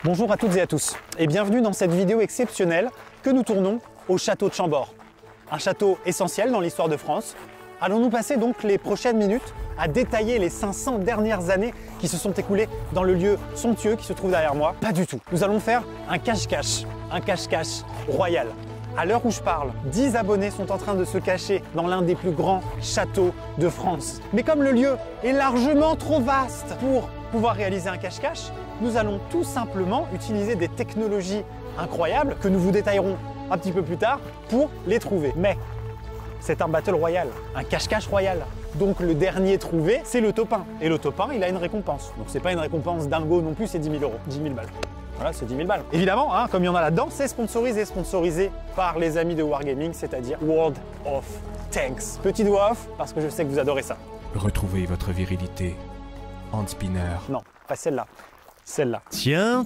Bonjour à toutes et à tous et bienvenue dans cette vidéo exceptionnelle que nous tournons au château de Chambord. Un château essentiel dans l'histoire de France. Allons-nous passer donc les prochaines minutes à détailler les 500 dernières années qui se sont écoulées dans le lieu somptueux qui se trouve derrière moi? Pas du tout. Nous allons faire un cache-cache royal. À l'heure où je parle, 10 abonnés sont en train de se cacher dans l'un des plus grands châteaux de France. Mais comme le lieu est largement trop vaste pour pouvoir réaliser un cache-cache, nous allons tout simplement utiliser des technologies incroyables que nous vous détaillerons un petit peu plus tard pour les trouver. Mais c'est un battle royal, un cache-cache royal. Donc le dernier trouvé, c'est le top 1. Et le top 1, il a une récompense. Donc c'est pas une récompense dingo non plus, c'est 10 000 euros, 10 000 balles. Voilà, c'est 10 000 balles. Évidemment, hein, comme il y en a là-dedans, c'est sponsorisé par les amis de Wargaming, c'est-à-dire World of Tanks. Petit doigt off, parce que je sais que vous adorez ça. Retrouvez votre virilité, Hand Spinner. Non, pas celle-là. Celle-là. Tiens,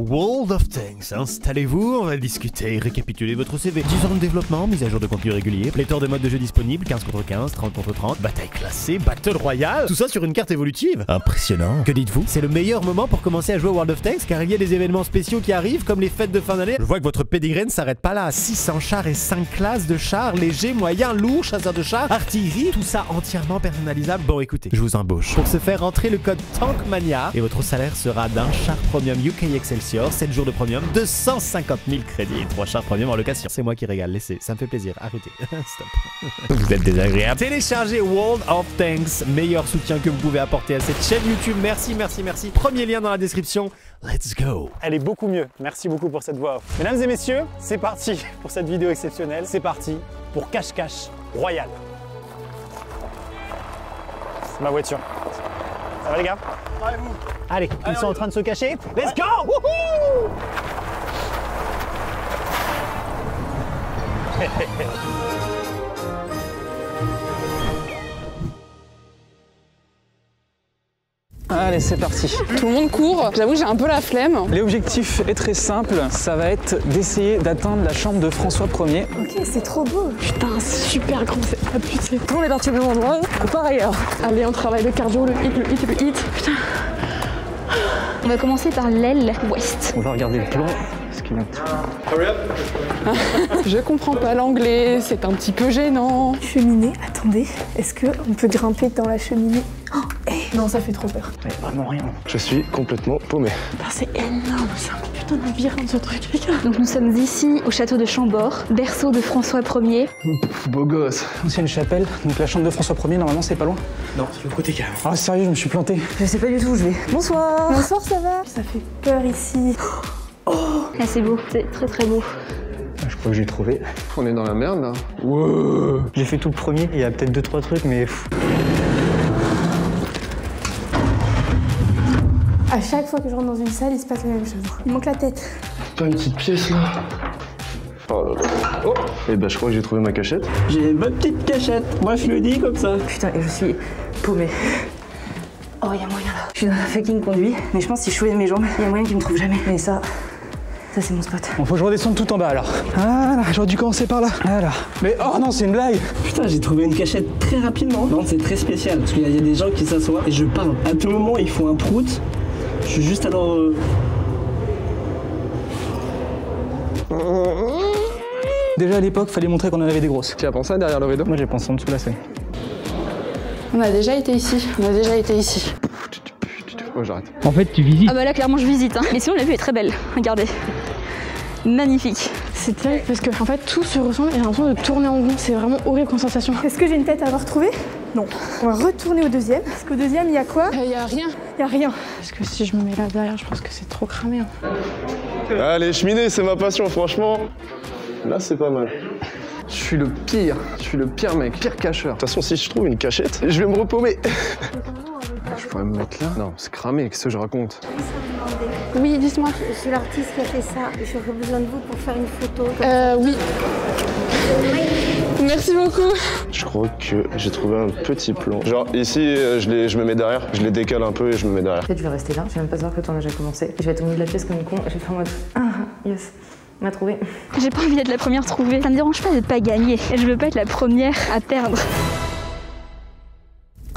World of Tanks, installez-vous, on va discuter, récapituler votre CV. 10 ans de développement, mise à jour de contenu régulier, pléthore de modes de jeu disponibles, 15 contre 15, 30 contre 30, bataille classée, battle royale, tout ça sur une carte évolutive. Impressionnant. Que dites-vous? C'est le meilleur moment pour commencer à jouer à World of Tanks car il y a des événements spéciaux qui arrivent comme les fêtes de fin d'année. Je vois que votre pedigree ne s'arrête pas là. 600 chars et 5 classes de chars, légers, moyens, lourds, chasseurs de chars, artillerie, tout ça entièrement personnalisable. Bon écoutez, je vous embauche. Pour ce faire, rentrez le code TANKMANIA et votre salaire sera d'un char premium UK Excelsior, 7 jours de premium, 250 000 crédits et 3 chars premium en location. C'est moi qui régale, laissez, ça me fait plaisir, arrêtez. Stop. Vous êtes désagréable. Téléchargez World of Tanks, meilleur soutien que vous pouvez apporter à cette chaîne YouTube. Merci. Premier lien dans la description. Let's go. Elle est beaucoup mieux. Merci beaucoup pour cette voix off. Mesdames et messieurs, c'est parti pour cette vidéo exceptionnelle. C'est parti pour cache-cache royal. C'est ma voiture. Ça va les gars? Allez, ils sont en train de se cacher. Let's go! Wouhou! Allez, c'est parti. Tout le monde court. J'avoue, j'ai un peu la flemme. L'objectif est très simple. Ça va être d'essayer d'atteindre la chambre de François Ier. Ok, c'est trop beau. Putain, c'est super grand, c'est abusé. On est parti au même endroit ou par ailleurs. Allez, on travaille le cardio, le hit. Putain. On va commencer par l'aile ouest. On va regarder le plan. Je comprends pas l'anglais, c'est un petit peu gênant. Cheminée, attendez, est-ce qu'on peut grimper dans la cheminée? Oh, non, ça fait trop peur. Il y a vraiment rien. Je suis complètement paumé. C'est énorme, c'est un putain de labyrinthe ce truc, les gars. Donc nous sommes ici au château de Chambord, berceau de François Ier. Beau gosse. Ancienne chapelle, donc la chambre de François Ier, normalement c'est pas loin. Non, c'est le côté calme. Ah sérieux, je me suis planté. Je sais pas du tout où je vais. Bonsoir. Bonsoir, ça va? Ça fait peur ici. Oh, ah, c'est beau, c'est très beau. Je crois que j'ai trouvé. On est dans la merde là. Wow. J'ai fait tout le premier, il y a peut-être 2-3 trucs, mais... À chaque fois que je rentre dans une salle, il se passe la même chose. Il manque la tête. Pas une petite pièce là. Oh là là. Oh. Et bah je crois que j'ai trouvé ma cachette. J'ai ma petite cachette, moi je le dis comme ça. Putain, et je suis paumée. Oh, il y a moyen là. Je suis dans la fucking conduit, mais je pense que si je soulève mes jambes, il y a moyen qu'ils me trouvent jamais. Mais ça c'est mon spot. Bon, faut que je redescende tout en bas alors. Voilà, j'aurais dû commencer par là. Voilà. Mais oh non, c'est une blague. Putain, j'ai trouvé une cachette très rapidement. Non, c'est très spécial parce qu'il y a des gens qui s'assoient et je parle. À tout moment, ils font un prout. Je suis juste à leur... Déjà à l'époque, fallait montrer qu'on en avait des grosses. Tu as pensé à derrière le rideau? Moi j'ai pensé en dessous de la scène. On a déjà été ici. Oh, j'arrête. En fait, tu visites. Ah bah là, clairement, je visite. Hein. Mais sinon, la vue est très belle. Regardez. Magnifique. C'est terrible parce que en fait tout se ressemble et j'ai l'impression de tourner en rond. C'est vraiment horrible comme sensation. Est-ce que j'ai une tête à avoir trouvée? Non. On va retourner au deuxième. Parce qu'au deuxième, il y a quoi? Il y a rien. Il y a rien. Parce que si je me mets là derrière, je pense que c'est trop cramé. Hein. Allez, cheminée, c'est ma passion, franchement. Là, c'est pas mal. Je suis le pire mec, pire cacheur. De toute façon, si je trouve une cachette, je vais me repaumer. Je pourrais me mettre là? Non, c'est cramé, qu'est-ce que je raconte? Oui, dis-moi. Je suis l'artiste qui a fait ça. J'aurais besoin de vous pour faire une photo. Oui. Merci beaucoup. Je crois que j'ai trouvé un petit plan. Genre ici, je me mets derrière, je les décale un peu et je me mets derrière. En fait, je vais rester là, je vais même pas savoir que le tournage a commencé. Je vais être au milieu de la pièce comme une con et je vais faire en mode yes. On a trouvé. J'ai pas envie d'être la première trouvée. Ça me dérange pas de pas gagner. Et je veux pas être la première à perdre.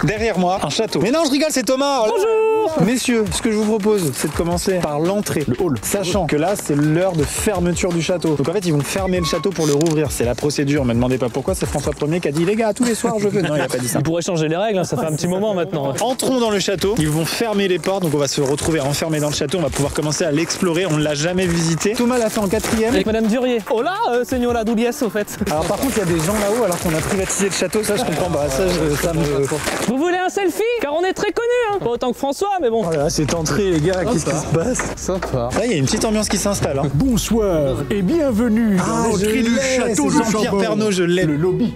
Derrière moi, un château. Mais non, je rigole, c'est Thomas. Bonjour. bonjour. Messieurs, ce que je vous propose, c'est de commencer par l'entrée, le hall, sachant que là, c'est l'heure de fermeture du château. Donc en fait, ils vont fermer le château pour le rouvrir. C'est la procédure. Me demandez pas pourquoi. C'est François Ier qui a dit les gars, tous les soirs je veux. Non, il a pas dit ça. Il pourrait changer les règles, hein, ça fait un petit moment maintenant. Entrons dans le château. Ils vont fermer les portes, donc on va se retrouver enfermés dans le château. On va pouvoir commencer à l'explorer. On ne l'a jamais visité. Thomas l'a fait en 4e. Avec Madame Durier. Oh là, Seigneur la Douliès au fait. Alors par contre, il y a des gens là-haut alors qu'on a privatisé le château. Ça, je comprends pas. Ça me. Vous voulez un selfie? Car on est très connus, hein. Pas autant que François, mais bon. Oh là là, cette entrée, les gars, qu'est-ce qui se passe? Sympa. Là, il y a une petite ambiance qui s'installe. Hein. Bonsoir et bienvenue dans l'entrée du château de Jean-Pierre Chambord. Pernaut, je l'ai. Le lobby,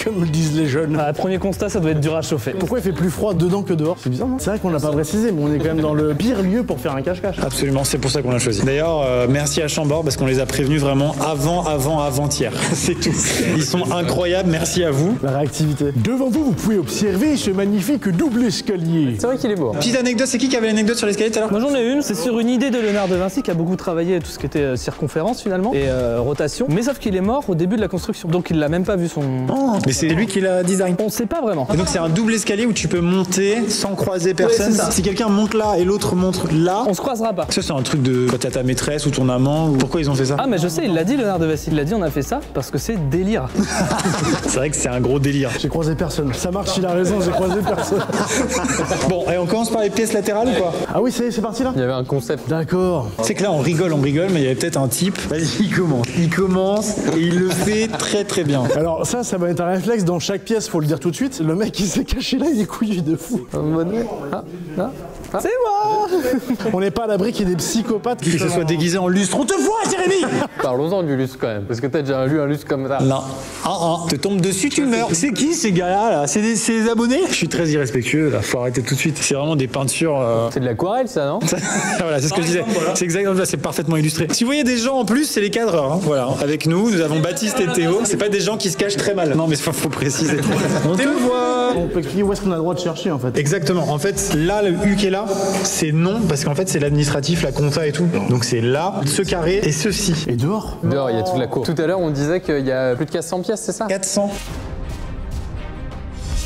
comme le disent les jeunes. Ah, premier constat, ça doit être dur à chauffer. Pourquoi il fait plus froid dedans que dehors? C'est bizarre, non? C'est vrai qu'on l'a pas précisé, mais on est quand même dans le pire lieu pour faire un cache-cache. Absolument, c'est pour ça qu'on l'a choisi. D'ailleurs, merci à Chambord parce qu'on les a prévenus vraiment avant-hier. C'est tout. Ils sont incroyables, merci à vous. La réactivité. Devant vous, vous pouvez observer ce magnifique double escalier. C'est vrai qu'il est beau. Petite anecdote, c'est qui avait l'anecdote sur l'escalier tout à l'heure? Moi j'en ai une, c'est sur une idée de Léonard de Vinci qui a beaucoup travaillé tout ce qui était circonférence finalement et rotation. Mais sauf qu'il est mort au début de la construction, donc il l'a même pas vu son. Oh, mais c'est lui qui l'a design. On sait pas vraiment. Et donc c'est un double escalier où tu peux monter sans croiser personne. Ouais, c'est ça. Si quelqu'un monte là et l'autre monte là, On se croisera pas. ça c'est un truc de quand t'as ta maîtresse ou ton amant. Ou... Pourquoi ils ont fait ça? Ah mais je sais, il l'a dit Léonard de Vinci, il l'a dit, on a fait ça parce que c'est délire. C'est vrai que c'est un gros délire. J'ai croisé personne. Ça marche, il a raison, j'ai croisé personne. Bon, et on commence par les pièces latérales ou quoi? Ah oui, c'est parti là? Il y avait un concept. D'accord. C'est que là on rigole, mais il y avait peut-être un type. Vas-y, il commence et il le fait très bien. Alors ça va être un réflexe dans chaque pièce, faut le dire tout de suite. Le mec qui s'est caché là, il est couillu de fou. C'est moi. On n'est pas à l'abri qu'il y ait des psychopathes qui Que ce soit déguisé en lustre. On te voit, Jérémy! Parlons-en du lustre quand même. Parce que t'as déjà lu un lustre comme ça. Non. Te tombe dessus, tu meurs. C'est qui ces gars-là là? C'est des abonnés? Je suis très irrespectueux là, faut arrêter tout de suite. C'est vraiment des peintures. C'est de l'aquarelle ça, non? Voilà, c'est ce que je disais. C'est exactement ça, c'est parfaitement illustré. Si vous voyez des gens en plus, c'est les cadreurs. Hein. Voilà. Avec nous avons Baptiste et Théo. C'est pas des gens qui se cachent très mal. Non, mais faut préciser. On te voit. On peut expliquer où est-ce qu'on a le droit de chercher en fait. Exactement. En fait, là, le U qui est là, c'est non, parce qu'en fait, c'est l'administratif, la compta et tout. Donc c'est là, ce carré et ceci. Et dehors? Dehors, il y a toute la cour. Tout à l'heure, on disait qu'il y a plus de 400 pièces, c'est ça? 400.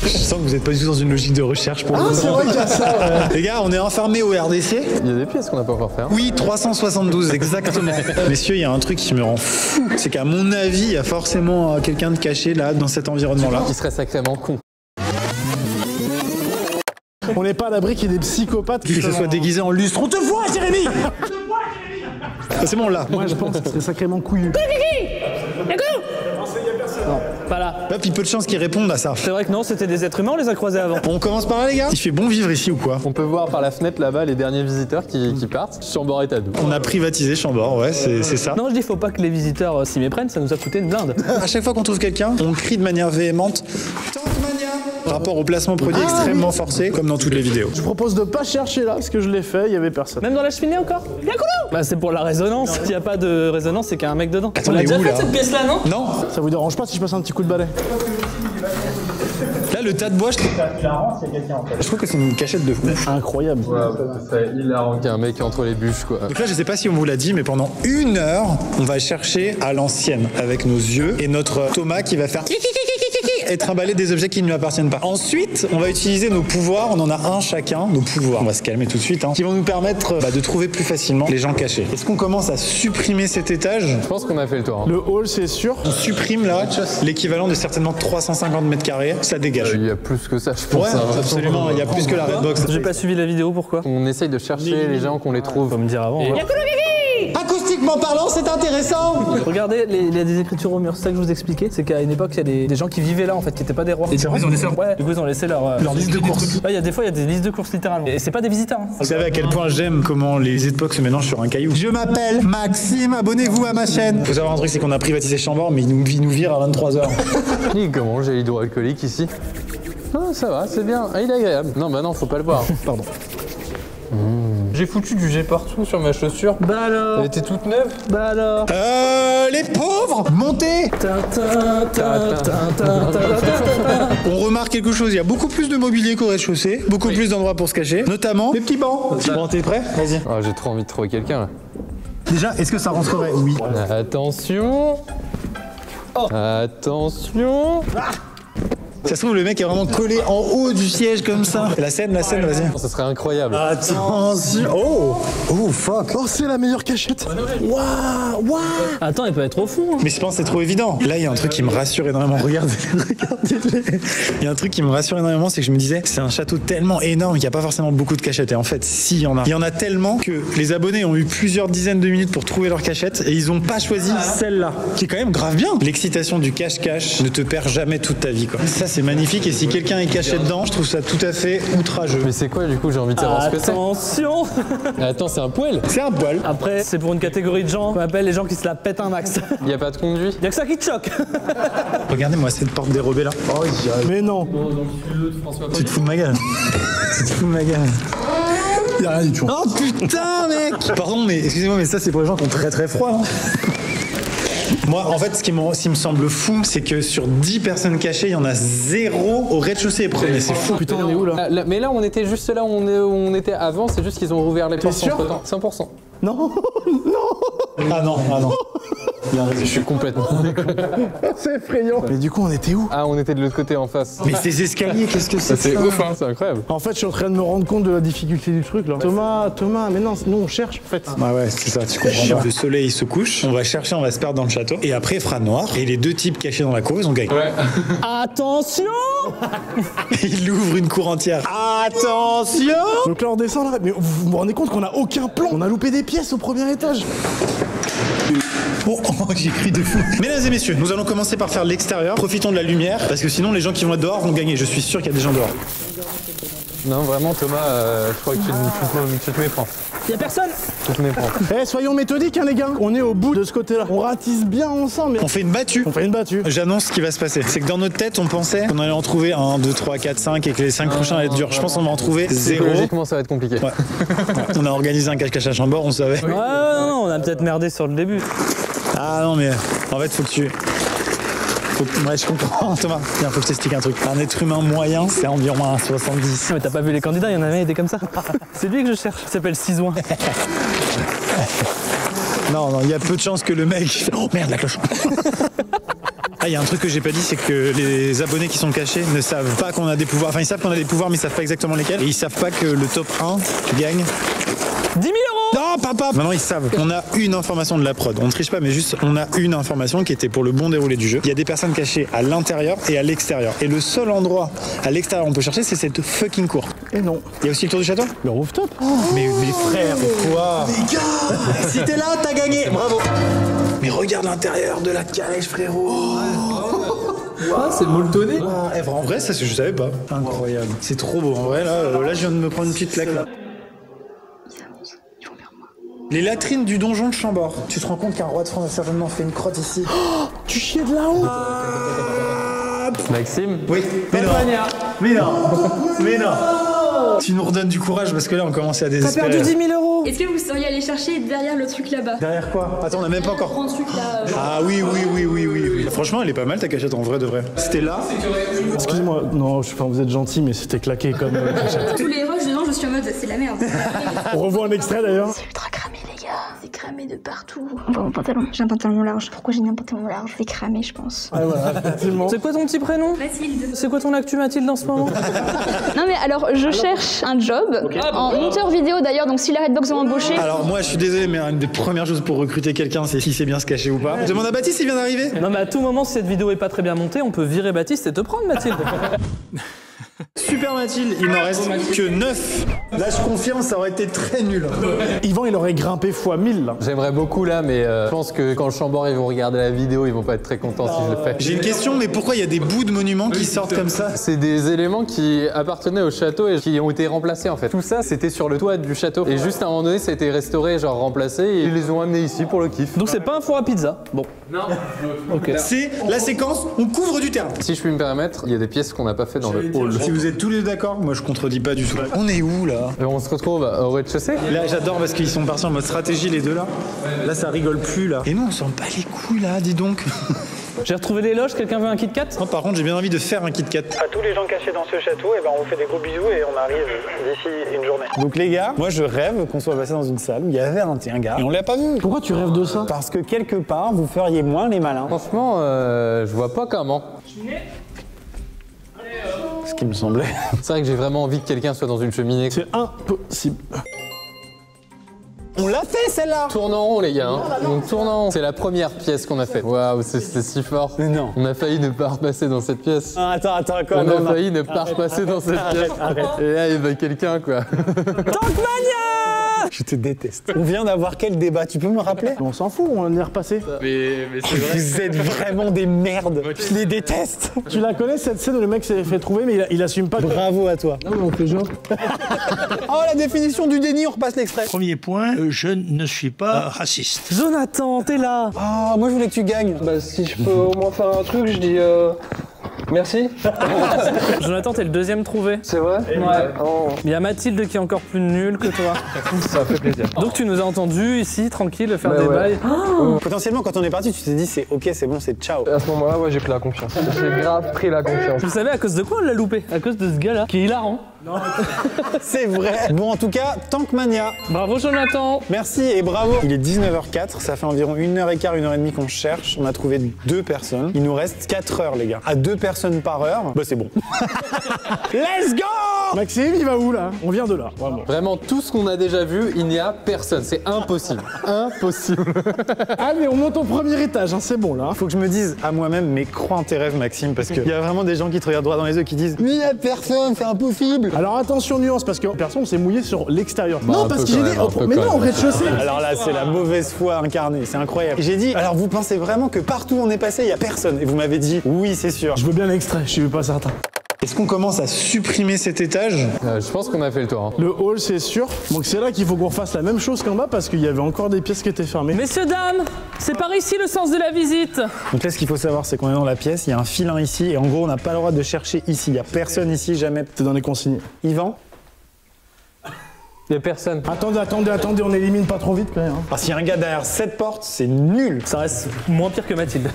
Je sens que vous n'êtes pas du tout dans une logique de recherche pour le moment. C'est vrai qu'il y a ça, ouais. Les gars, on est enfermés au RDC. Il y a des pièces qu'on n'a pas encore fait. Hein. Oui, 372, exactement. Messieurs, il y a un truc qui me rend fou. C'est qu'à mon avis, il y a forcément quelqu'un de caché là, dans cet environnement-là. Qui serait sacrément con. On n'est pas à l'abri qu'il y ait des psychopathes qui Que ce soit déguisé en lustre. On te voit, Jérémy! C'est bon, là. Moi je pense que ce serait sacrément couillu. Pas là. Hop, il y a peu de chances qu'ils répondent à ça. C'est vrai que non, c'était des êtres humains, on les a croisés avant. On commence par là, les gars? Il fait bon vivre ici ou quoi? On peut voir par la fenêtre là-bas les derniers visiteurs qui partent. Chambord est à dos. On a privatisé Chambord, ouais, c'est ça. Non, je dis faut pas que les visiteurs s'y méprennent, ça nous a coûté une blinde. À chaque fois qu'on trouve quelqu'un, on crie de manière véhémente Tankmania. Rapport au placement produit extrêmement forcé, comme dans toutes les vidéos. Je propose de pas chercher là, parce que je l'ai fait, il y avait personne. Même dans la cheminée encore? Bah c'est pour la résonance. S'il y a pas de résonance, c'est qu'il y a un mec dedans. Attends, On l'a mais déjà où, fait là cette pièce là, non? Non. Ça vous dérange pas si je passe un petit coup de balai? Là, le tas de bois, je trouve que c'est une cachette de fou. Incroyable. C'est hilarant qu'il y a un mec entre les bûches quoi. Donc là, je sais pas si on vous l'a dit, mais pendant 1 heure, on va chercher à l'ancienne avec nos yeux et notre Thomas qui va faire et trimballer des objets qui ne lui appartiennent pas. Ensuite, on va utiliser nos pouvoirs, on en a un chacun, nos pouvoirs. On va se calmer tout de suite, hein, qui vont nous permettre de trouver plus facilement les gens cachés. Est-ce qu'on commence à supprimer cet étage? Je pense qu'on a fait le tour. Hein. Le hall c'est sûr. On supprime là l'équivalent de certainement 350 mètres carrés, ça dégage. Il y a plus que ça, je pense. Ouais, hein. absolument, il y a plus que la Redbox. J'ai pas suivi la vidéo, pourquoi? On essaye de chercher les gens qu'on les trouve. Faut me dire avant. Ouais. Acoustiquement parlant, c'est intéressant. Regardez, il y a des écritures au mur, c'est ça que je vous expliquais. C'est qu'à une époque, il y a des gens qui vivaient là en fait, qui étaient pas des rois. Et c'est vrai, ils ont laissé leur... Ouais, du coup, ils ont laissé leur liste de course. Ouais, il y a des fois, il y a des listes de courses littéralement. Et c'est pas des visiteurs. Hein. Vous savez à quel point j'aime comment les époques se mélangent sur un caillou. Je m'appelle Maxime, abonnez-vous à ma chaîne. Faut savoir un truc, c'est qu'on a privatisé Chambord, mais il nous vire à 23h. Comment le gel hydroalcoolique ici? Ah, ça va, c'est bien. Ah, il est agréable. Non, bah non, faut pas le boire. Pardon. J'ai foutu du jet partout sur ma chaussure. Bah alors. Elle était toute neuve. Bah alors. Les pauvres, montez. On remarque quelque chose, il y a beaucoup plus de mobilier qu'au rez-de-chaussée, beaucoup plus d'endroits pour se cacher, notamment les petits bancs. Petit banc, t'es prêt? Vas-y. Ah, j'ai trop envie de trouver quelqu'un là. Déjà, est-ce que ça rentrerait? Oui. Attention. Oh. Attention. Ça se trouve, le mec est vraiment collé en haut du siège comme ça. La scène, vas-y. Ça serait incroyable. Attention. Oh, fuck. Oh, c'est la meilleure cachette. Waouh. Attends, il peut être au fond. Mais je pense que c'est trop évident. Là, il y a un truc qui me rassure énormément. Regardez-les. Il y a un truc qui me rassure énormément, c'est que je me disais, c'est un château tellement énorme qu'il n'y a pas forcément beaucoup de cachettes. Et en fait, si, il y en a. Il y en a tellement que les abonnés ont eu plusieurs dizaines de minutes pour trouver leur cachette et ils n'ont pas choisi celle-là, qui est quand même grave bien. L'excitation du cache-cache ne te perd jamais toute ta vie, quoi. Ça, c'est magnifique. Et si quelqu'un est caché dedans, je trouve ça tout à fait outrageux. Mais c'est quoi, du coup, j'ai envie de savoir ce que c'est. Attention. Attends, c'est un poêle. C'est un poêle. Après, c'est pour une catégorie de gens qu'on appelle les gens qui se la pètent un max. Il n'y a pas de conduit. Y'a que ça qui te choque. Regardez-moi cette porte dérobée là. Oh, Mais non. Tu te fous de ma gueule. Tu te fous de ma gueule. Y'a rien du tout. Oh putain, mec. Pardon, mais excusez-moi, mais ça c'est pour les gens qui ont très très froid. Hein. Moi, en fait, ce qui me semble fou, c'est que sur 10 personnes cachées, il y en a 0 au rez-de-chaussée premier. C'est fou. Putain, on est où là? Mais là, on était juste là où on était avant, c'est juste qu'ils ont rouvert les portes sûr? entre-temps. 100%. Non. Ah non. Je suis complètement. C'est effrayant. Mais du coup, on était où? Ah, on était de l'autre côté en face. Mais ces escaliers, qu'est-ce que c'est? C'est ouf, hein, c'est incroyable. En fait, je suis en train de me rendre compte de la difficulté du truc là. Thomas, mais non, nous on cherche en fait. Ah ouais, c'est ça, tu comprends pas. Le soleil se couche, on va chercher, on va se perdre dans le château. Et après, il fera noir. Et les deux types cachés dans la cour, ils ont gagné. Ouais. Attention. Il ouvre une cour entière. Attention. Donc là, on descend là. Mais vous vous rendez compte qu'on a aucun plan? On a loupé des pièces au premier étage. Oh, j'ai cru de fou. Mesdames et messieurs, nous allons commencer par faire l'extérieur. Profitons de la lumière, parce que sinon les gens qui vont être dehors vont gagner. Je suis sûr qu'il y a des gens dehors. Non, vraiment, Thomas, je crois que tu te méprends. Y'a personne. Tu te méprends. Eh, soyons méthodiques, hein, les gars. On est au bout de ce côté-là. On ratisse bien ensemble. On fait une battue. J'annonce ce qui va se passer. C'est que dans notre tête, on pensait qu'on allait en trouver 1, 2, 3, 4, 5 et que les 5 prochains allaient être durs. Je pense qu'on va en trouver 0. Logiquement, ça va être compliqué. Ouais. On a organisé un cache-cache à Chambord, on savait. Ouais, non, on a peut-être merdé sur le début. Ah non, mais en fait, faut que tu... Ouais, je comprends, Thomas. Tiens, faut que je t'explique un truc. Un être humain moyen, c'est environ 1,70. Mais t'as pas vu les candidats, il y en avait, il était comme ça. C'est lui que je cherche. Il s'appelle Cisoin. Non, il y a peu de chances que le mec... Oh merde, la cloche. Ah, il y a un truc que j'ai pas dit, c'est que les abonnés qui sont cachés ne savent pas qu'on a des pouvoirs. Enfin, ils savent qu'on a des pouvoirs, mais ils savent pas exactement lesquels. Et ils savent pas que le top 1 gagne 10 000 €. Non, papa. Maintenant, ils savent. On a une information de la prod. On ne triche pas, mais juste, on a une information qui était pour le bon déroulé du jeu. Il y a des personnes cachées à l'intérieur et à l'extérieur. Et le seul endroit à l'extérieur où on peut chercher, c'est cette fucking cour. Et non. Il y a aussi le tour du château? Le rooftop. Mais frère, quoi? Les gars, si t'es là, t'as gagné. Bravo. Mais regarde l'intérieur de la calèche, frérot. Ah, c'est molletonné. En vrai, ça, je savais pas. Incroyable. C'est trop beau. En vrai, là, je viens de me prendre une petite claque là. Les latrines du donjon de Chambord. Tu te rends compte qu'un roi de France a certainement fait une crotte ici? Oh, tu chiais de là-haut. Maxime? Oui. Mais non. Tu nous redonnes du courage parce que là on commençait à désespérer. T'as perdu 10 000 €. Est-ce que vous seriez allé chercher derrière le truc là-bas? Derrière quoi? Attends, on a même pas encore. Grand truc là. Ah oui. Franchement, elle est pas mal ta cachette en vrai de vrai. C'était là. Excusez-moi, non, vous êtes gentil, mais c'était claqué comme cachette. Tous les rushs dedans, je suis en mode c'est la merde. On revoit un extrait d'ailleurs. C'est ultra cramé les gars. C'est cramé de partout. On voit mon pantalon. J'ai un pantalon large. Pourquoi j'ai mis un pantalon large? C'est cramé, je pense. Ah voilà, effectivement. C'est quoi ton petit prénom? Mathilde. C'est quoi ton actu Mathilde en ce moment? Non mais alors, je cherche un job en monteur vidéo d'ailleurs, donc si la Redbox veut m'embaucher. Alors moi je suis désolé, mais une des premières choses pour recruter quelqu'un, c'est s'il sait bien se cacher ou pas. Je demande à Baptiste, il vient d'arriver. Non mais à tout moment, si cette vidéo est pas très bien montée, on peut virer Baptiste et te prendre Mathilde. Super Mathilde, il n'en reste que 9. Là je confirme, ça aurait été très nul. Yvan il aurait grimpé x 1000 là. J'aimerais beaucoup là, mais je pense que quand le Chambord ils vont regarder la vidéo, ils vont pas être très contents si je le fais. J'ai une question, mais pourquoi il y a des bouts de monuments qui sortent comme ça? C'est des éléments qui appartenaient au château et qui ont été remplacés en fait. Tout ça c'était sur le toit du château. Et juste à un moment donné ça a été restauré, genre remplacé, et ils les ont amenés ici pour le kiff. Donc c'est pas un four à pizza. Bon. Non. Ok. C'est la séquence, on couvre du terrain. Si je puis me permettre, il y a des pièces qu'on n'a pas fait dans le hall. Si vous êtes tous les deux d'accord, moi je contredis pas du tout. On est où là? Et on se retrouve au rez-de-chaussée. Là j'adore parce qu'ils sont partis en mode stratégie les deux là. Là ça rigole plus là. Et nous on s'en bat les couilles là, dis donc. J'ai retrouvé les loges, quelqu'un veut un Kit Kat? Non, par contre j'ai bien envie de faire un Kit Kat. À tous les gens cachés dans ce château, on vous fait des gros bisous et on arrive d'ici une journée. Donc les gars, moi je rêve qu'on soit passé dans une salle où il y avait un gars et on l'a pas vu. Pourquoi tu rêves de ça? Parce que quelque part vous feriez moins les malins. Franchement, je vois pas comment. Ce qui me semblait. C'est vrai que j'ai vraiment envie que quelqu'un soit dans une cheminée. C'est impossible. On l'a fait celle-là. Tourne en rond les gars, hein. On tourne en rond. C'est la première pièce qu'on a faite. Waouh, c'était si fort. Mais non. On a failli ne pas repasser dans cette pièce. Ah, attends, quoi. On a failli ne pas repasser dans cette pièce. Arrête. Et là, il va quelqu'un quoi. Tankmania! Je te déteste. On vient d'avoir quel débat? Tu peux me rappeler? On s'en fout, on est repassé. Mais c'est vrai. Vous êtes vraiment des merdes. Je les déteste. Tu la connais cette scène où le mec s'est fait trouver mais il assume pas. Bravo à toi. Non mais on fait genre. Oh, la définition du déni, on repasse l'extrait. Premier point, je ne suis pas raciste. Jonathan, t'es là. Ah, moi je voulais que tu gagnes. Bah si je peux au moins faire un truc, je dis merci. Jonathan, t'es le deuxième trouvé. C'est vrai? Ouais. Oh. Il y a Mathilde qui est encore plus nulle que toi. Ça fait plaisir. Donc tu nous as entendu ici, tranquille, faire Bah des ouais. bails. Potentiellement, quand on est parti, tu t'es dit c'est ok, c'est bon, c'est ciao. À ce moment-là, ouais, j'ai pris la confiance. J'ai grave pris la confiance. Vous savez à cause de quoi on l'a loupé? À cause de ce gars-là, qui est hilarant. C'est vrai. Bon, en tout cas, Tankmania. Bravo Jonathan. Merci et bravo. Il est 19h04, ça fait environ 1h15, 1h30 qu'on cherche. On a trouvé 2 personnes. Il nous reste 4 heures, les gars. À 2 personnes par heure, bah c'est bon. Let's go! Maxime, il va où là? On vient de là. Vraiment. Vraiment, tout ce qu'on a déjà vu, il n'y a personne. C'est impossible. Impossible. Allez, on monte au premier étage, hein, c'est bon là. Faut que je me dise à moi-même, mais crois en tes rêves, Maxime, parce qu'il y a vraiment des gens qui te regardent droit dans les yeux qui disent mais il y a personne, c'est impossible. Alors attention nuance parce que personne s'est mouillé sur l'extérieur. Bah, non un parce peu que j'ai quand dit même, un peu mais quand non au même. rez-de-chaussée. Alors là, c'est la mauvaise foi incarnée, c'est incroyable. J'ai dit, alors vous pensez vraiment que partout où on est passé, il y a personne? Et vous m'avez dit, oui, c'est sûr. Je veux bien l'extrait, je suis pas certain. Est-ce qu'on commence à supprimer cet étage? Je pense qu'on a fait le tour. Hein. Le hall c'est sûr. Donc c'est là qu'il faut qu'on fasse la même chose qu'en bas parce qu'il y avait encore des pièces qui étaient fermées. Messieurs, dames, c'est par ici le sens de la visite. Donc là, ce qu'il faut savoir, c'est qu'on est dans la pièce, il y a un filin ici, et en gros, on n'a pas le droit de chercher ici. Il n'y a personne ici, jamais. C'est dans les consignes. Yvan? Il n'y a personne. Attendez, on élimine pas trop vite quand même. Hein. Ah, s'il y a un gars derrière cette porte, c'est nul. Ça reste moins pire que Mathilde.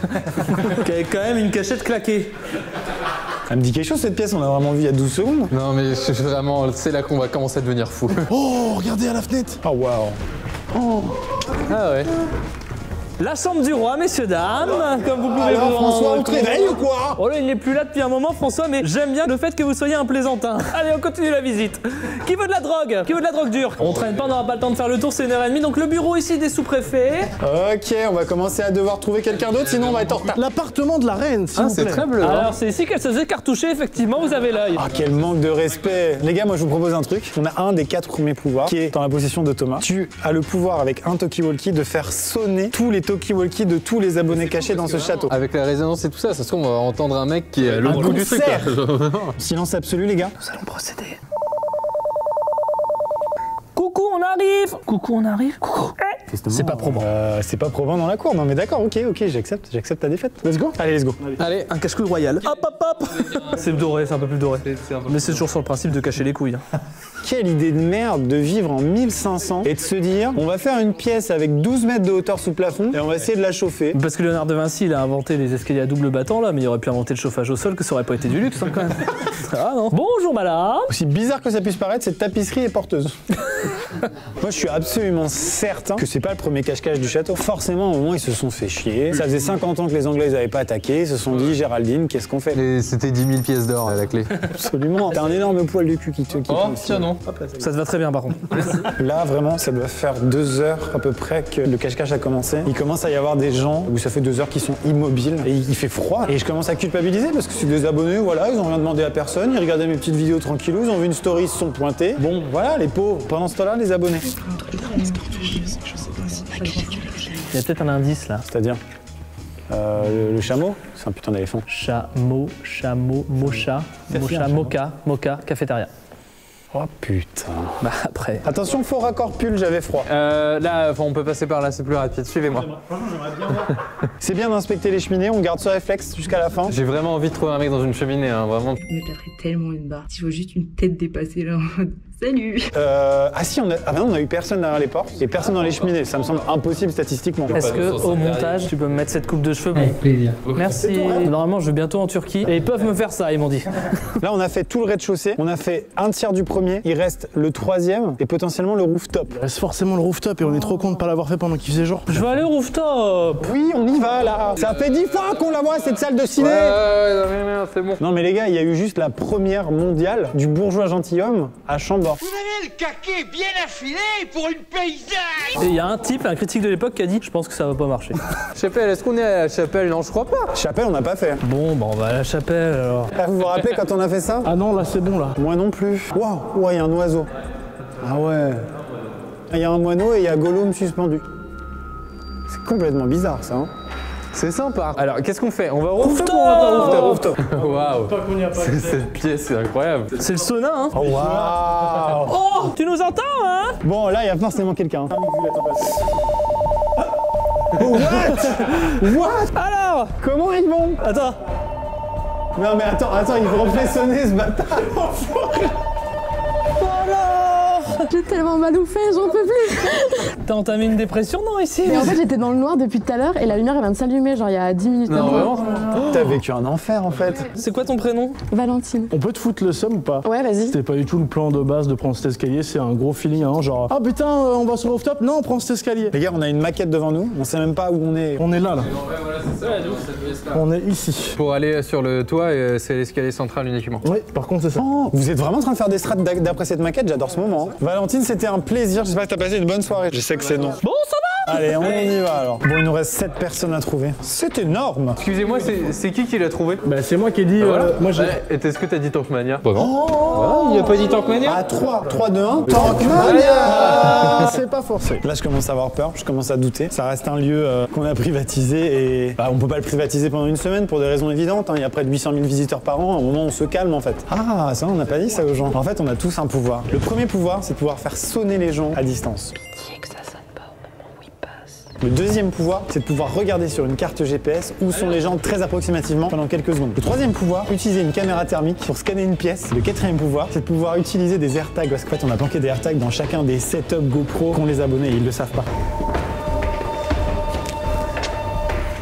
Qui avait quand même une cachette claquée. Elle me dit quelque chose cette pièce, on l'a vraiment vu il y a 12 secondes. Non mais vraiment, c'est là qu'on va commencer à devenir fou. Oh, regardez à la fenêtre. Oh waouh. Ah ouais. La chambre du roi, messieurs, dames, comme vous pouvez Alors vous François, rendre on te réveille ou quoi? Oh là, il n'est plus là depuis un moment, François, mais j'aime bien le fait que vous soyez un plaisantin. Allez, on continue la visite. Qui veut de la drogue? Qui veut de la drogue dure? On traîne pas, on n'aura pas le temps de faire le tour, c'est 1h30, donc le bureau ici des sous-préfets. Ok, on va commencer à devoir trouver quelqu'un d'autre, sinon on va être en retard. L'appartement de la reine, s'il vous plaît. C'est très bleu. Hein. Alors, c'est ici qu'elle se faisait cartoucher, effectivement, vous avez l'œil. Ah, quel manque de respect. Les gars, moi je vous propose un truc. On a un des 4 premiers pouvoirs qui est dans la possession de Thomas. Tu as le pouvoir avec un talkie-walkie de faire sonner tous les talkie-walkie de tous les abonnés cachés dans ce château. Avec la résonance et tout ça, ça se trouve, on va entendre un mec qui est à l'autre bout du truc. concert. Silence absolu, les gars. Nous allons procéder. Coucou, on arrive. Coucou, on arrive. Coucou. C'est pas probant. C'est pas probant dans la cour. Non mais d'accord, ok, j'accepte ta défaite. Let's go. Allez, let's go. Allez, Un cache-couille royal. Hop, hop, hop. C'est doré, c'est un peu plus doré. Mais c'est toujours sur le principe de cacher les couilles. Quelle idée de merde de vivre en 1500 et de se dire on va faire une pièce avec 12 mètres de hauteur sous plafond et on va essayer de la chauffer. Parce que Léonard de Vinci, il a inventé les escaliers à double battant là, mais il aurait pu inventer le chauffage au sol, que ça aurait pas été du luxe hein, quand même. Ah non. Bonjour madame. Aussi bizarre que ça puisse paraître, cette tapisserie est porteuse. Moi je suis absolument certain que c'est pas le premier cache-cache du château. Forcément au moment ils se sont fait chier. Ça faisait 50 ans que les Anglais n'avaient pas attaqué, ils se sont dit Géraldine, qu'est-ce qu'on fait? et c'était 10 000 pièces d'or à la clé. Absolument. T'as un énorme poil de cul qui te... Oh, tiens non. Ça te va très bien par contre. Là, vraiment, ça doit faire 2 heures à peu près que le cache-cache a commencé. Il commence à y avoir des gens où ça fait 2 heures qu'ils sont immobiles et il fait froid. Et je commence à culpabiliser parce que c'est des abonnés, voilà, ils ont rien demandé à personne, ils regardaient mes petites vidéos tranquillou, ils ont vu une story, ils se sont pointés. Bon, voilà, les pauvres. Pendant ce temps-là, les abonnés. Il y a peut-être un indice là. C'est-à-dire le chameau? C'est un putain d'éléphant. Chameau, mocha, mocha, cafétéria. Oh putain. Bah après. Attention, faux raccord pull, j'avais froid. Là, on peut passer par là, c'est plus rapide. Suivez-moi. C'est bien d'inspecter les cheminées, on garde ce réflexe jusqu'à la fin. J'ai vraiment envie de trouver un mec dans une cheminée, hein, vraiment. Je me taperais tellement une barre. Il faut juste une tête dépassée là en mode Salut. Ah si, on a eu personne derrière les portes et personne dans les cheminées. Ça me semble impossible statistiquement. Est-ce que au montage, tu peux me mettre cette coupe de cheveux? Avec plaisir. Merci. Normalement, je vais bientôt en Turquie et ils peuvent me faire ça, ils m'ont dit. Là, on a fait tout le rez-de-chaussée. On a fait un tiers du premier. Il reste le troisième et potentiellement le rooftop. Il reste forcément le rooftop et on est trop con de pas l'avoir fait pendant qu'il faisait jour. Je vais aller au rooftop. Oui, on y va là. Ça fait 10 fois qu'on la voit cette salle de ciné. Ouais, c'est bon. Non mais les gars, il y a eu juste la première mondiale du bourgeois gentilhomme à Chambord. Vous avez le caquet bien affilé pour une paysanne. Et il y a un type, un critique de l'époque qui a dit, je pense que ça va pas marcher. Chapelle, est-ce qu'on est à la chapelle? Non, je crois pas. Chapelle, on n'a pas fait. Bon, bah on va à la chapelle alors. Ah, vous vous rappelez quand on a fait ça? Ah non, là c'est bon là. Moi non plus. Waouh, ouais, il y a un oiseau. Ah ouais. Il y a un moineau et il y a Gollum suspendu. C'est complètement bizarre ça. Hein. C'est sympa. Alors, qu'est-ce qu'on fait? On va au Rooftop. ou on va pas au rooftop? Waouh. C'est Cette pièce, c'est incroyable. C'est le sauna, hein. Oh waouh. Oh, tu nous entends, hein? Bon, là, il y a forcément quelqu'un. What? Alors, Comment ils vont? attends. Non mais attends, il faut refaire sonner ce bâtard. J'ai tellement mal au fait, j'en peux plus. T'as entamé une dépression, non, ici? Mais en fait, j'étais dans le noir depuis tout à l'heure et la lumière elle vient de s'allumer, genre il y a 10 minutes. Non, vraiment? T'as vécu un enfer en fait. C'est quoi ton prénom? Valentine. On peut te foutre le seum ou pas? Ouais, vas-y. C'était pas du tout le plan de base de prendre cet escalier, c'est un gros feeling, hein, genre ah putain, on va sur le rooftop? Non, on prend cet escalier. Les gars, on a une maquette devant nous, on sait même pas où on est. On est là. Voilà, c'est ça, On est ici. Pour aller sur le toit, c'est l'escalier central uniquement. Oui, par contre c'est ça. Oh, vous êtes vraiment en train de faire des strats d'après cette maquette, j'adore ce moment. Hein. Valentine, c'était un plaisir, j'espère que t'as passé une bonne soirée. Je sais que c'est non. Bon, ça va? Allez, on y va alors. Bon, il nous reste 7 personnes à trouver. C'est énorme. Excusez-moi, c'est qui l'a trouvé? Bah c'est moi qui ai dit, moi j'ai... Et est-ce que t'as dit Tankmania? Bah non. Voilà, il a pas dit Tankmania? À 3, 3, 2, 1, Tankmania. C'est pas forcé. Là, je commence à avoir peur, je commence à douter. Ça reste un lieu qu'on a privatisé et bah, on peut pas le privatiser pendant une semaine pour des raisons évidentes. Hein. Il y a près de 800 000 visiteurs par an. À un moment, on se calme en fait. Ah, ça, on n'a pas dit ça aux gens. En fait, on a tous un pouvoir. Le premier pouvoir, c'est de pouvoir faire sonner les gens à distance. Pitié que ça sonne pas au moment où il passe. Le deuxième pouvoir, c'est de pouvoir regarder sur une carte GPS où sont les gens très approximativement pendant quelques secondes. Le troisième pouvoir, utiliser une caméra thermique pour scanner une pièce. Le quatrième pouvoir, c'est de pouvoir utiliser des AirTags parce qu'en fait, on a planqué des AirTags dans chacun des setups GoPro qu'ont les abonnés et ils le savent pas.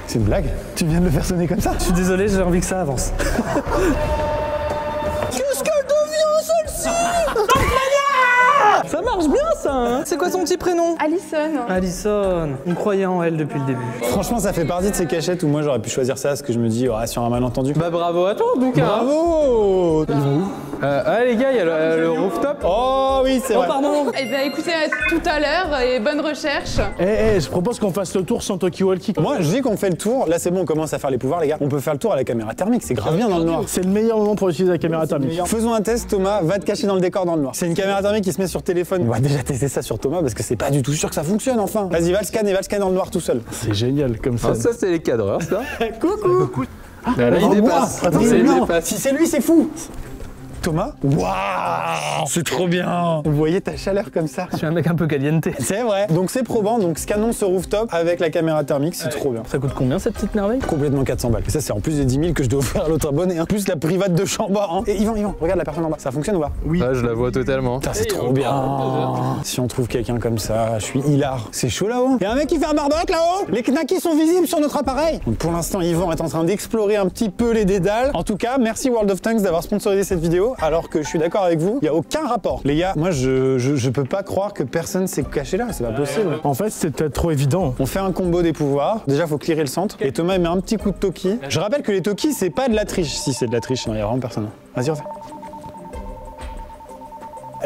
C'est une blague? Tu viens de le faire sonner comme ça? Je suis désolé, j'ai envie que ça avance. Qu'est-ce qu'elle devient celle-ci? Ça marche bien ça, hein? C'est quoi son petit prénom? Alison. Alison. On croyait en elle depuis le début. Franchement, ça fait partie de ces cachettes où moi j'aurais pu choisir ça parce que je me dis, sur un malentendu. Bah bravo à toi, Bouka. Bravo! Ils vont où? Les gars, il y a le rooftop. Oh oui, c'est vrai. Pardon. Eh ben écoutez, à tout à l'heure et bonne recherche. Je propose qu'on fasse le tour sans talkie-walkie. Moi, je dis qu'on fait le tour. Là, c'est bon, on commence à faire les pouvoirs, les gars. On peut faire le tour à la caméra thermique, c'est grave bien dans le noir. C'est le meilleur moment pour utiliser la caméra thermique. Faisons un test, Thomas, va te cacher dans le décor dans le noir. C'est une caméra thermique qui se met sur téléphone. On va déjà tester ça sur Thomas parce que c'est pas du tout sûr que ça fonctionne enfin. Vas-y, va le scanner dans le noir tout seul. C'est génial comme ça. Ah, ça, c'est les cadreurs, ça. Coucou. Là, il dépasse. Si c'est lui, c'est fou. Thomas? Waouh! C'est trop bien! Vous voyez ta chaleur comme ça? Je suis un mec un peu caliente. C'est vrai. Donc c'est probant, donc scannons ce rooftop avec la caméra thermique, c'est trop bien. Ça coûte combien cette petite merveille? Complètement 400 balles. Et ça c'est en plus des 10 000 que je dois offrir à l'autre abonné, hein. Plus la private de Chambord. Hein. Et Yvan, regarde la personne en bas. Ça fonctionne ou pas? Oui. Ah, je la vois totalement. Putain, c'est trop bien. Si on trouve quelqu'un comme ça, je suis hilar. C'est chaud là-haut. Y'a un mec qui fait un barbecue là-haut. Les knackis sont visibles sur notre appareil. Donc pour l'instant, Yvan est en train d'explorer un petit peu les dédales. En tout cas, merci World of Tanks d'avoir sponsorisé cette vidéo, alors que je suis d'accord avec vous, il n'y a aucun rapport. Les gars, moi je peux pas croire que personne s'est caché là, c'est pas possible. En fait, c'est peut-être trop évident. On fait un combo des pouvoirs. Déjà, faut clearer le centre. Et Thomas met un petit coup de Toki. Je rappelle que les Toki, c'est pas de la triche. Si, c'est de la triche. Non, il y a vraiment personne. Vas-y, refais.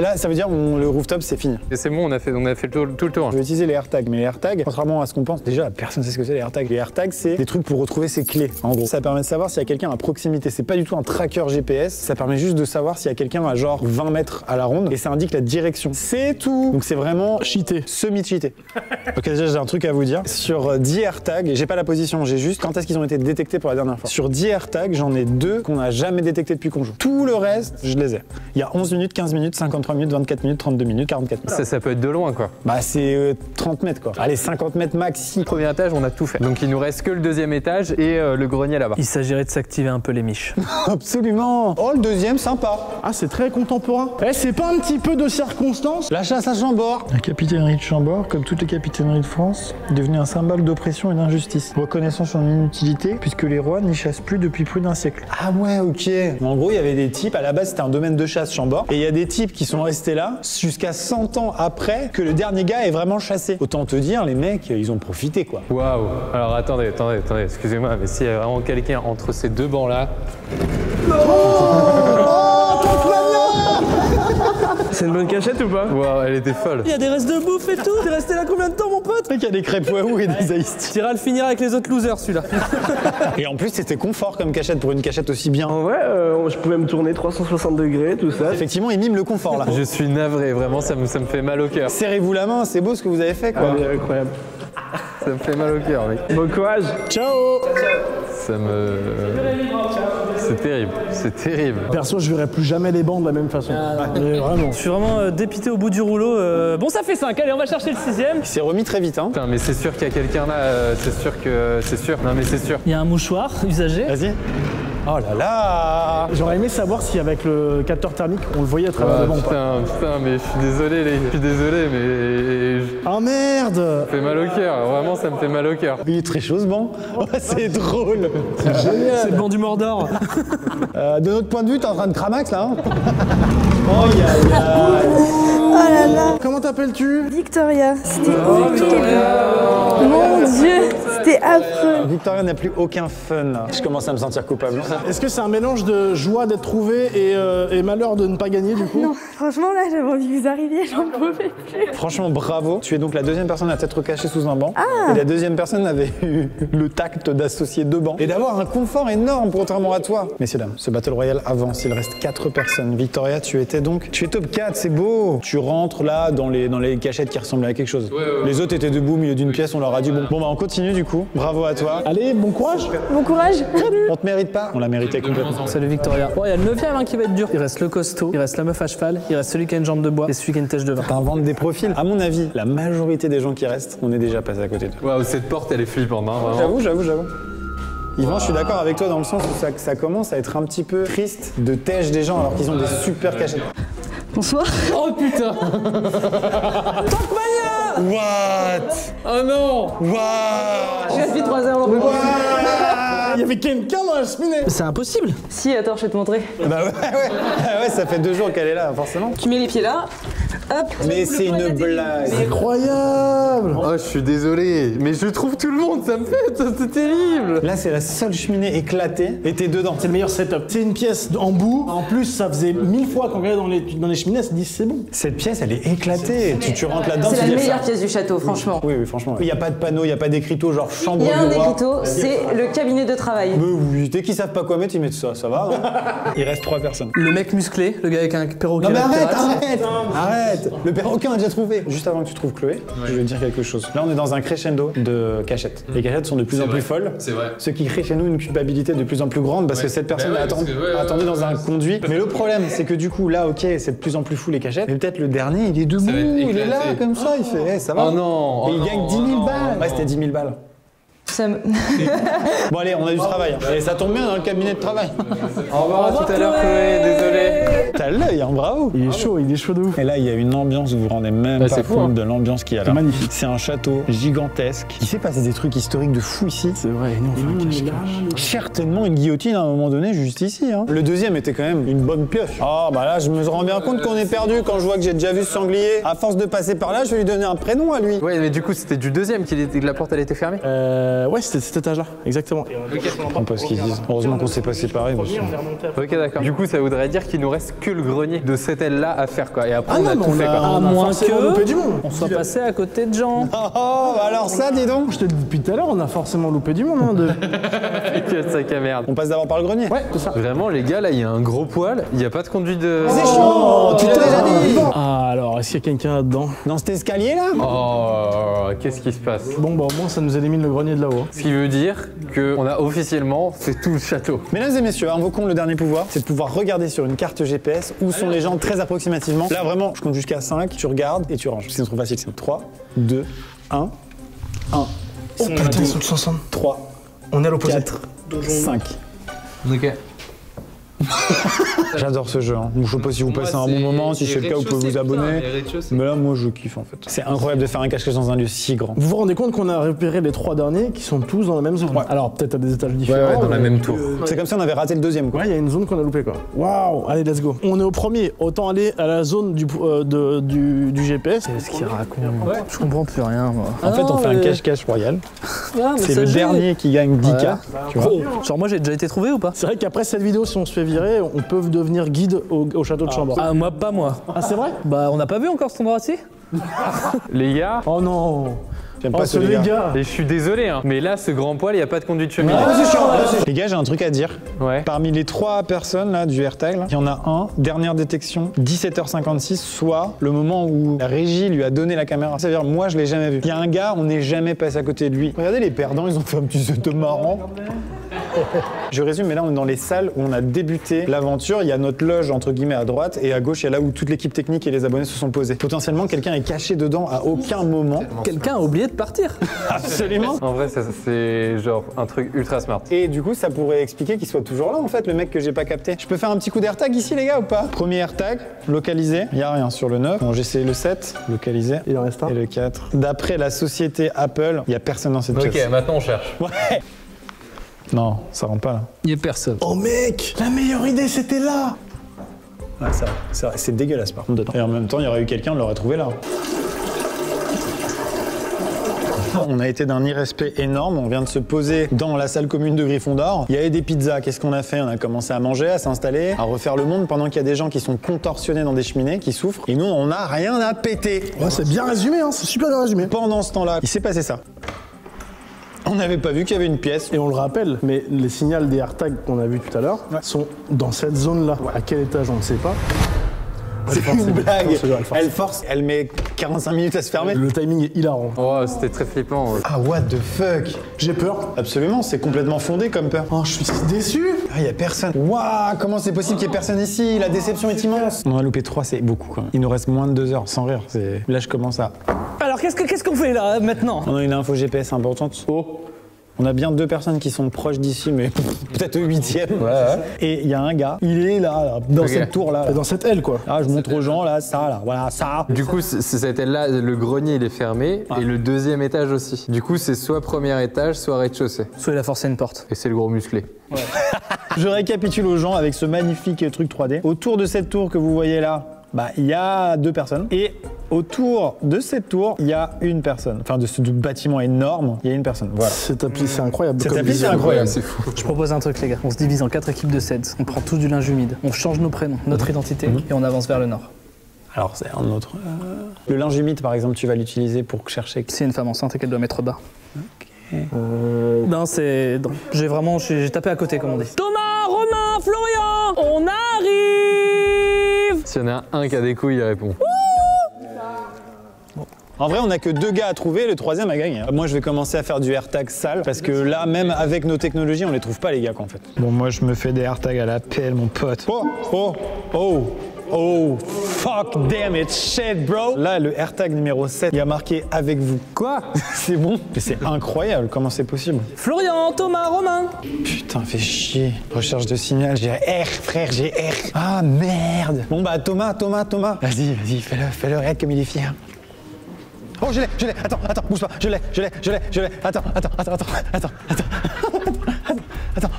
Là, ça veut dire le rooftop, c'est fini. Et c'est bon, on a fait tout le tour. Je vais utiliser les AirTags, mais les AirTags, contrairement à ce qu'on pense, déjà, personne ne sait ce que c'est les AirTags. Les AirTags, c'est des trucs pour retrouver ses clés. En gros, ça permet de savoir s'il y a quelqu'un à proximité. C'est pas du tout un tracker GPS. Ça permet juste de savoir s'il y a quelqu'un à genre 20 mètres à la ronde et ça indique la direction. C'est tout. Donc c'est vraiment cheaté, semi-cheaté. Ok, déjà, j'ai un truc à vous dire. Sur 10 AirTags, j'ai pas la position, j'ai juste quand est-ce qu'ils ont été détectés pour la dernière fois. Sur 10 AirTags, j'en ai 2 qu'on n'a jamais détectés depuis qu'on joue. Tout le reste, je les ai. Il y a 11 minutes, 15 minutes, 53 23 minutes, 24 minutes, 32 minutes, 44 minutes. Ça peut être de loin quoi. Bah c'est 30 mètres quoi. Allez, 50 mètres maxi. Premier étage, on a tout fait. Donc il nous reste que le deuxième étage et le grenier là-bas. Il s'agirait de s'activer un peu les miches. Absolument. Oh, le deuxième, sympa. Ah, c'est très contemporain. Eh, c'est pas un petit peu de circonstance? La chasse à Chambord. La capitainerie de Chambord, comme toutes les capitaineries de France, est devenue un symbole d'oppression et d'injustice, reconnaissant son inutilité puisque les rois n'y chassent plus depuis plus d'un siècle. Ah ouais, ok. En gros, il y avait des types, à la base c'était un domaine de chasse Chambord, et il y a des types qui sont restés là jusqu'à 100 ans après que le dernier gars ait vraiment chassé. Autant te dire, les mecs, ils ont profité quoi. Waouh. Alors attendez, excusez-moi, mais s'il y a vraiment quelqu'un entre ces deux bancs là... C'est une bonne cachette ou pas? Waouh, elle était folle. Il y a des restes de bouffe et tout. T'es resté là combien de temps, mon pote? Il y a des crêpes Wahoo et des iced. T'iras le finir avec les autres losers, celui-là. Et en plus, c'était confort comme cachette pour une cachette aussi bien. Ouais, je pouvais me tourner 360 degrés, tout ça. Effectivement, il mime le confort là. Je suis navré, vraiment, ça me fait mal au cœur. Serrez-vous la main, c'est beau ce que vous avez fait quoi. Ah, incroyable. Ça me fait mal au cœur, mec. Bon courage. Ciao. C'est terrible, c'est terrible. Perso, je verrai plus jamais les bancs de la même façon. Mais vraiment. Je suis vraiment dépité au bout du rouleau. Bon, ça fait 5. Allez, on va chercher le 6ème. Il s'est remis très vite, hein. Putain, mais c'est sûr qu'il y a quelqu'un là, c'est sûr. Non, mais c'est sûr. Il y a un mouchoir usagé. Vas-y. Oh là là. J'aurais aimé savoir si avec le capteur thermique, on le voyait à travers le banc. Putain, mais je suis désolé, mais... Ah merde. Ça me fait mal au cœur, vraiment, ça me fait mal au cœur. Il est très chaud ce banc. Oh, c'est drôle. C'est génial. C'est le banc du Mordor. De notre point de vue, t'es en train de cramax là, hein. Oh yeah. Oh là là. Comment t'appelles-tu? Victoria. C'était horrible. Mon Dieu, c'était affreux. Victoria n'a plus aucun fun là. Je commence à me sentir coupable. Est-ce que c'est un mélange de joie d'être trouvé et malheur de ne pas gagner du coup? Non, franchement là, j'avais envie que vous arriviez, j'en pouvais plus. Franchement, bravo. Tu es donc la deuxième personne à t'être cachée sous un banc. Et la deuxième personne avait eu le tact d'associer deux bancs et d'avoir un confort énorme contrairement à toi. Messieurs, dames, ce Battle Royale avance. Il reste 4 personnes. Victoria, tu es top 4, c'est beau. Tu rentres là dans les cachettes qui ressemblent à quelque chose. Ouais. Les autres étaient debout au milieu d'une pièce, on leur a dit bon bah on continue du coup. Bravo à toi. Allez, bon courage. Bon courage. On te mérite pas. On l'a mérité complètement. Salut Victoria. Bon, il y a le 9ème qui va être dur. Il reste le costaud, il reste la meuf à cheval, il reste celui qui a une jambe de bois et celui qui a une tèche de vin. T'inventes des profils. À mon avis, la majorité des gens qui restent, on est déjà passé à côté d'eux. Waouh, cette porte elle est flippante, hein, vraiment. J'avoue. Yvan, je suis d'accord avec toi dans le sens où ça commence à être un petit peu triste de tèche des gens alors qu'ils ont des super cachettes. Bonsoir. Oh putain. What? Oh non. Je suis depuis 3 heures. Il y avait quelqu'un dans la cheminée. C'est impossible. Si, attends, je vais te montrer. Bah ouais, ça fait 2 jours qu'elle est là, forcément. Tu mets les pieds là. Hop. Mais c'est une blague. Incroyable. Oh, je suis désolé, mais je trouve tout le monde, ça me fait, c'est terrible. Là, c'est la seule cheminée éclatée et t'es dedans. C'est le meilleur setup. C'est une pièce en bout. En plus, ça faisait 1000 fois qu'on regardait dans les cheminées, elle se dit c'est bon. Cette pièce, elle est éclatée. Tu rentres là-dedans. C'est la meilleure pièce du château, franchement. Oui, franchement. Il n'y a pas de panneau, il n'y a pas d'écriteau genre chambre du roi. Il y a un écriteau, c'est le cabinet de travail. Oui, dès qu'ils savent pas quoi mettre, ils mettent ça va. Il reste 3 personnes. Le mec musclé, le gars avec un perroquet. Non mais arrête. Le perroquet, on a déjà trouvé. Juste avant que tu trouves Chloé, je vais te dire quelque chose. Là, on est dans un crescendo de cachettes. Les cachettes sont de plus en plus folles. C'est vrai. Ce qui crée chez nous une culpabilité de plus en plus grande parce que cette personne a attendu dans un conduit. Mais le problème, c'est que du coup, là, ok, c'est de plus en plus fou les cachettes. Mais peut-être le dernier, il est debout, il est là comme ça, il fait, hey, ça va. Oh non. Et il gagne 10 000 balles. Ouais, c'était 10 000 balles. Bon allez, on a du travail. Et ça tombe bien dans le cabinet de travail. Au revoir à tout à l'heure, Chloé, désolé. T'as l'œil, hein, bravo. Il est chaud de ouf. Et là, il y a une ambiance, vous vous rendez même pas compte de l'ambiance qu'il y a là. C'est magnifique. C'est un château gigantesque. Il s'est passé des trucs historiques de fou ici. C'est vrai, et nous on fait un cache-cache. Certainement une guillotine à un moment donné, juste ici. Hein. Le deuxième était quand même une bonne pioche. Ah bah là, je me rends bien compte qu'on est perdu quand je vois que j'ai déjà vu ce sanglier. À force de passer par là, je vais lui donner un prénom à lui. Ouais, mais du coup, c'était du deuxième que la porte elle était fermée. Ouais, c'était cet étage-là, exactement. Je comprends pas ce qu'ils disent. Heureusement qu'on s'est pas séparés. Ok, d'accord. Du coup, ça voudrait dire qu'il nous reste que le grenier de cette aile-là à faire, quoi. Et après, on a tout fait, quoi. À moins qu'on soit passé à côté de gens. Oh, alors ça, dis donc. Je te dis depuis tout à l'heure, on a forcément loupé du monde. Quel sac à merde. On passe d'abord par le grenier. Ouais, c'est ça. Vraiment, les gars, là, il y a un gros poil. Il n'y a pas de conduite de. C'est chaud. Tu t'es déjà dit. Ah, alors, est-ce qu'il y a quelqu'un là-dedans? Dans cet escalier là? Oh, qu'est-ce qui se passe? Bon, bah, au moins, ça nous élimine le grenier de là-haut. haut. Ce qui veut dire qu'on a officiellement fait tout le château. Mesdames et messieurs, invoquons le dernier pouvoir, c'est de pouvoir regarder sur une carte GPS où sont les gens très approximativement. Là vraiment, je compte jusqu'à 5, tu regardes et tu ranges. C'est trop facile, c'est 3, 2, 1, 1. Oh putain, ils sont tous ensemble. 3, on est à l'opposé. 4, 5. Ok. J'adore ce jeu. Hein. Je sais pas si vous passez un bon moment, si c'est le cas, vous pouvez vous abonner. Mais là, moi, je kiffe en fait. C'est incroyable de faire un cache-cache dans un lieu si grand. Vous vous rendez compte qu'on a repéré les 3 derniers qui sont tous dans la même zone. Ouais. Alors peut-être à des étages différents. Ouais, dans la même tour. C'est comme si on avait raté le deuxième. Quoi. Ouais, il y a une zone qu'on a loupée quoi. Waouh, allez, let's go. On est au premier. Autant aller à la zone du GPS. C'est ce qu'il raconte. Ouais. Je comprends plus rien. Moi. En fait, on fait un cache-cache royal. C'est le dernier qui gagne 10K. Tu vois. Genre moi, j'ai déjà été trouvé ou pas? C'est vrai qu'après cette vidéo, si on se fait virer, on peut devenir guide au château de Chambord. Ah, moi, pas moi. Ah, c'est vrai? Bah, on n'a pas vu encore cet endroit-ci. Les gars. Oh non. J'aime pas ce gars. Et je suis désolé, hein, mais là, ce grand poil, il n'y a pas de conduite cheminée. Les gars, j'ai un truc à dire. Ouais. Parmi les 3 personnes là, du AirTag, il y en a un, dernière détection, 17h56, soit le moment où la régie lui a donné la caméra. C'est-à-dire, moi, je l'ai jamais vu. Il y a un gars, on n'est jamais passé à côté de lui. Regardez les perdants, ils ont fait un petit setup marrant. Je résume, mais là on est dans les salles où on a débuté l'aventure. Il y a notre loge entre guillemets à droite et à gauche il y a là où toute l'équipe technique et les abonnés se sont posés. Potentiellement quelqu'un est caché dedans à aucun moment. Quelqu'un a oublié de partir. Absolument. En vrai c'est genre un truc ultra smart. Et du coup ça pourrait expliquer qu'il soit toujours là en fait le mec que j'ai pas capté. Je peux faire un petit coup d'AirTag ici les gars ou pas? Premier AirTag, localisé, il y a rien sur le 9. Bon j'ai essayé le 7, localisé. Il en reste un. Et le 4. D'après la société Apple, il y a personne dans cette pièce. Ok, maintenant on cherche. Ouais. Non, ça rentre pas là. Il y a personne. Oh mec, la meilleure idée c'était là. Ouais, c'est dégueulasse par contre dedans. Et en même temps, il y aurait eu quelqu'un, on l'aurait trouvé là. On a été d'un irrespect énorme, on vient de se poser dans la salle commune de Gryffondor. Il y avait des pizzas, qu'est-ce qu'on a fait? On a commencé à manger, à s'installer, à refaire le monde pendant qu'il y a des gens qui sont contorsionnés dans des cheminées, qui souffrent. Et nous, on n'a rien à péter. Ouais, c'est bien résumé, hein, c'est super bien résumé. Pendant ce temps-là, il s'est passé ça. On n'avait pas vu qu'il y avait une pièce. Et on le rappelle, mais les signaux des AirTags qu'on a vus tout à l'heure sont dans cette zone-là. Ouais. À quel étage, on ne sait pas. C'est une blague. Elle force, elle met 45 minutes à se fermer. Le timing est hilarant. Oh, c'était très flippant. Ouais. Ah, what the fuck? J'ai peur. Absolument, c'est complètement fondé comme peur. Oh, je suis déçu. Ah, y a personne. Waouh, comment c'est possible qu'il y ait personne ici? La déception est immense. On a loupé 3, c'est beaucoup quand même. Il nous reste moins de 2 heures, sans rire. Là, je commence à... Alors, qu'est-ce qu'on fait là, maintenant? On a une info GPS importante. Oh. On a bien 2 personnes qui sont proches d'ici, mais peut-être au 8e. Ouais. Et il y a un gars, il est là dans cette tour-là. Dans cette aile, quoi. Ah, je montre aux gens, là, ça, là, voilà, ça. Du coup, cette aile-là, le grenier, il est fermé, et le 2e étage aussi. Du coup, c'est soit premier étage, soit rez-de-chaussée. Soit il a forcé une porte. Et c'est le gros musclé. Ouais. Je récapitule aux gens avec ce magnifique truc 3D. Autour de cette tour que vous voyez là, bah, il y a 2 personnes. Et autour de cette tour, il y a une personne. Enfin, de ce bâtiment énorme, il y a une personne. Voilà. Cette appli, c'est incroyable. Cette appli, c'est incroyable. C'est fou. Je propose un truc, les gars. On se divise en 4 équipes de 7. On prend tous du linge humide. On change nos prénoms, notre identité, et on avance vers le nord. Alors, c'est un autre... Le linge humide, par exemple, tu vas l'utiliser pour chercher... C'est une femme enceinte et qu'elle doit mettre bas. Ok. Non, c'est... J'ai tapé à côté, comme on dit. Thomas, Romain, Florian, on arrive! S'il y en a un qui a des couilles, il répond. En vrai, on n'a que 2 gars à trouver, le 3e a gagné. Moi, je vais commencer à faire du AirTag sale, parce que là, même avec nos technologies, on les trouve pas, les gars, en fait. Bon, moi, je me fais des AirTags à la pelle, mon pote. Oh, fuck damn it, shit, bro. Là, le AirTag numéro 7, il y a marqué « avec vous ». Quoi? C'est bon? Mais c'est incroyable, comment c'est possible? Florian, Thomas, Romain. Putain, fais chier. Recherche de signal, j'ai R, frère, j'ai R. Ah, merde. Bon, bah, Thomas. Vas-y, fais-le, regarde comme il est fier. Oh, je l'ai, attends, bouge pas, je l'ai, attends.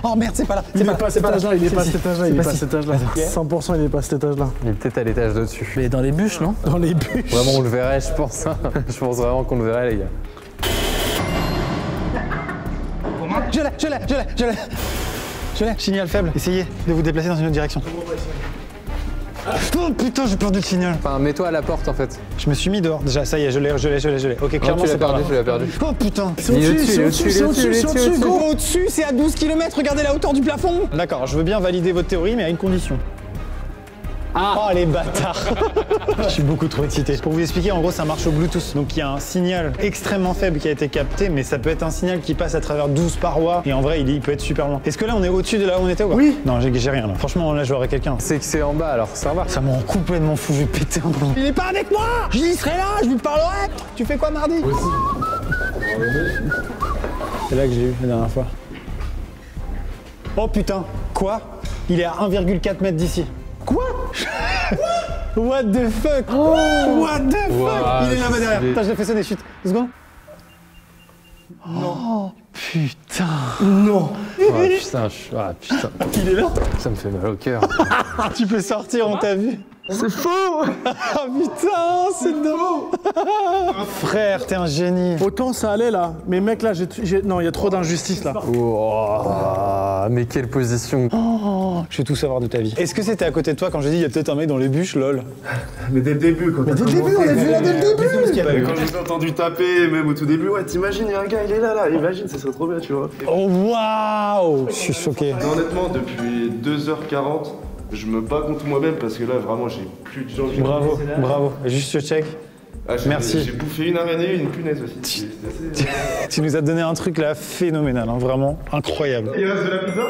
Oh merde, c'est pas là, il est pas à cet âge-là, 100% il est pas à cet étage-là. Il est peut-être à l'étage de-dessus. Mais dans les bûches, non? Dans les bûches. Vraiment, on le verrait, je pense. Je pense vraiment qu'on le verrait, les gars. Je l'ai, signal faible, essayez de vous déplacer dans une autre direction. Oh putain, j'ai perdu le signal. Enfin, mets-toi à la porte en fait. Je me suis mis dehors. Déjà, ça y est, je l'ai. Ok, clairement, c'est pas tu l'as perdu. Oh putain. C'est au-dessus, gros. Au-dessus, c'est à 12 km. Regardez la hauteur du plafond. D'accord, je veux bien valider votre théorie, mais à une condition. Oh les bâtards. Je suis beaucoup trop excité. Pour vous expliquer, en gros ça marche au Bluetooth. Donc il y a un signal extrêmement faible qui a été capté, mais ça peut être un signal qui passe à travers 12 parois. Et en vrai il peut être super loin. Est-ce que là on est au-dessus de là où on était ou pas? Oui. Non, j'ai rien là. Franchement là j'aurais quelqu'un. C'est que c'est en bas alors ça va. Ça m'en rend complètement fou, je vais péter un plomb. Il est pas avec moi. J'y serai là, je lui parlerai. Tu fais quoi mardi? C'est là que j'ai eu la dernière fois. Oh putain, quoi? Il est à 1,4 mètre d'ici. Quoi? What the fuck? Oh, what the fuck? Il est là-bas derrière. Attends, je l'ai fait sonner, chut. 2 secondes. Oh putain. Non. Putain, putain. Il est là? Ça me fait mal au cœur. Tu peux sortir, on t'a vu. C'est faux. Ah putain, c'est dingue. Frère, t'es un génie. Autant ça allait là, mais mec là, non, il y a trop d'injustice là. Oh, mais quelle position. Oh, je vais tout savoir de ta vie. Est-ce que c'était à côté de toi quand j'ai dit il y a peut-être un mec dans les bûches, lol? Mais dès le début, quand on l'a vu là dès le début. Quand je t'ai entendu taper, même au tout début, ouais, t'imagines, il y a un gars, il est là, imagine, ça serait trop bien, tu vois. Oh waouh, je suis choqué. Non, honnêtement, depuis 2h40, je me bats contre moi-même parce que là, vraiment, j'ai plus de gens. Bravo, bravo. Juste je check. Ah, merci. J'ai bouffé une araignée et une punaise aussi. Tu nous as donné un truc là phénoménal, hein, vraiment incroyable. Il reste de la pizza?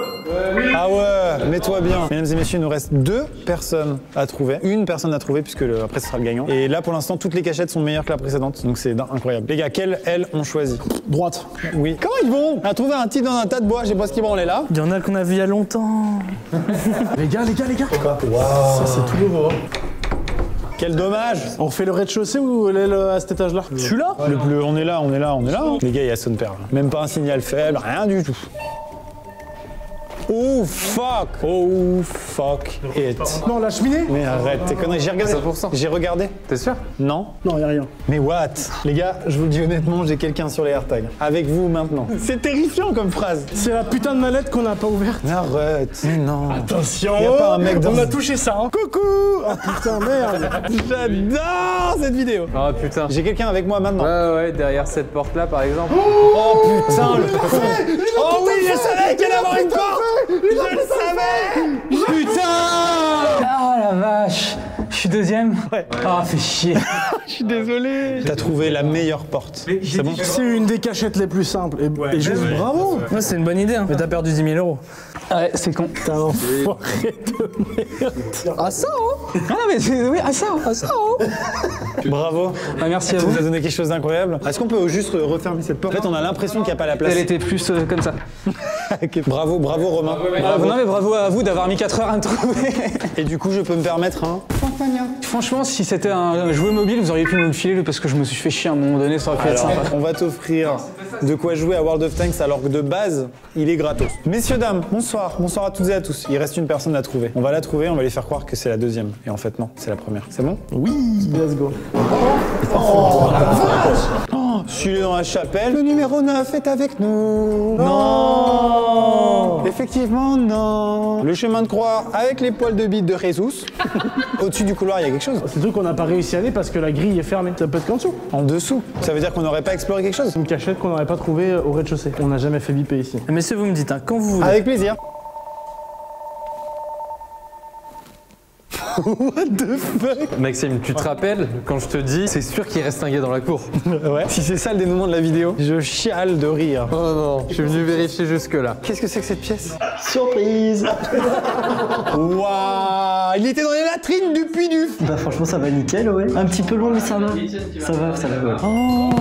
Oui. Ah ouais, mets-toi bien. Mesdames et messieurs, il nous reste 2 personnes à trouver. Une personne à trouver puisque après ce sera le gagnant. Et là pour l'instant, toutes les cachettes sont meilleures que la précédente, donc c'est incroyable. Les gars, quelle aile on choisit? Droite. Oui. Comment ils vont? On a trouvé un type dans un tas de bois, je sais pas ce qu'ils branlait là. Il y en a qu'on a vu il y a longtemps. Les gars. Wow. Ça c'est tout nouveau. Quel dommage! On refait le rez-de-chaussée ou l'aile à cet étage-là? Celui-là? Le bleu, on est là. Hein. Les gars, il y a sonne perle. Même pas un signal faible, rien du tout. Oh fuck it. Non, la cheminée? Mais arrête tes conneries, j'ai regardé. 100%. J'ai regardé. T'es sûr? Non. Non, y a rien. Mais what? Les gars, je vous le dis honnêtement, j'ai quelqu'un sur les AirTags. Avec vous maintenant. C'est terrifiant comme phrase. C'est la putain de mallette qu'on n'a pas ouverte. Arrête. Mais non. Attention. Y a pas un mec dans... On a touché ça, hein. Coucou. Ah putain, merde. J'adore cette vidéo. Oh putain. J'ai quelqu'un avec moi maintenant. Ouais, derrière cette porte là par exemple. Oh putain, le oh oui, je savais qu'il allait avoir une porte. Je le savais. Putain. Ah la vache. Je suis deuxième. Ouais. Ah, fait chier. Je suis désolé. T'as trouvé la meilleure porte. C'est bon? C'est une des cachettes les plus simples. Et juste bravo. Ouais, c'est une bonne idée, hein. Mais t'as perdu 10 000 €. Ouais, c'est con. T'es un enfoiré de merde. Ah ça, hein. Ah mais oui, ah ça, hein. Bravo. Ah, merci à Tu vous. nous as donné quelque chose d'incroyable. Est-ce qu'on peut juste refermer cette porte? En fait, on a l'impression qu'il n'y a pas la place. Elle était plus comme ça. Okay. Bravo Romain. Bravo. Non mais bravo à vous d'avoir mis 4 heures à me trouver. Et du coup, je peux me permettre un... Franchement, si c'était un jouet mobile, vous auriez pu me le filer parce que je me suis fait chier à un moment donné, ça aurait pu être sympa. On va t'offrir de quoi jouer à World of Tanks alors que de base, il est gratos. Messieurs, dames, bonsoir. Bonsoir à toutes et à tous. Il reste une personne à trouver. On va la trouver, on va lui faire croire que c'est la deuxième. Et en fait, non, c'est la première. C'est bon? Oui, let's go. Oh la vache! Oh, celui dans la chapelle. Le numéro 9 est avec nous. Non! Effectivement, non. Le chemin de croix avec les poils de bite de Jesus. Au-dessus du couloir, il y a quelque chose. C'est le truc qu'on n'a pas réussi à aller parce que la grille est fermée. Ça peut être qu'en dessous. En dessous? Ça veut dire qu'on n'aurait pas exploré quelque chose? Une cachette qu'on n'aurait pas trouvée au rez-de-chaussée. On n'a jamais fait biper ici. Messieurs, vous me dites, hein, quand vous voulez. Avec plaisir. What the fuck? Maxime, tu te rappelles quand je te dis c'est sûr qu'il reste un gars dans la cour? Ouais. Si c'est ça le dénouement de la vidéo, je chiale de rire. Oh non, je suis venu vérifier jusque là. Qu'est-ce que c'est que cette pièce? Surprise. Waouh! Il était dans les latrines du Puy du... Bah franchement ça va nickel, ouais. Un petit peu long mais ça va. Ça va, ouais. Oh!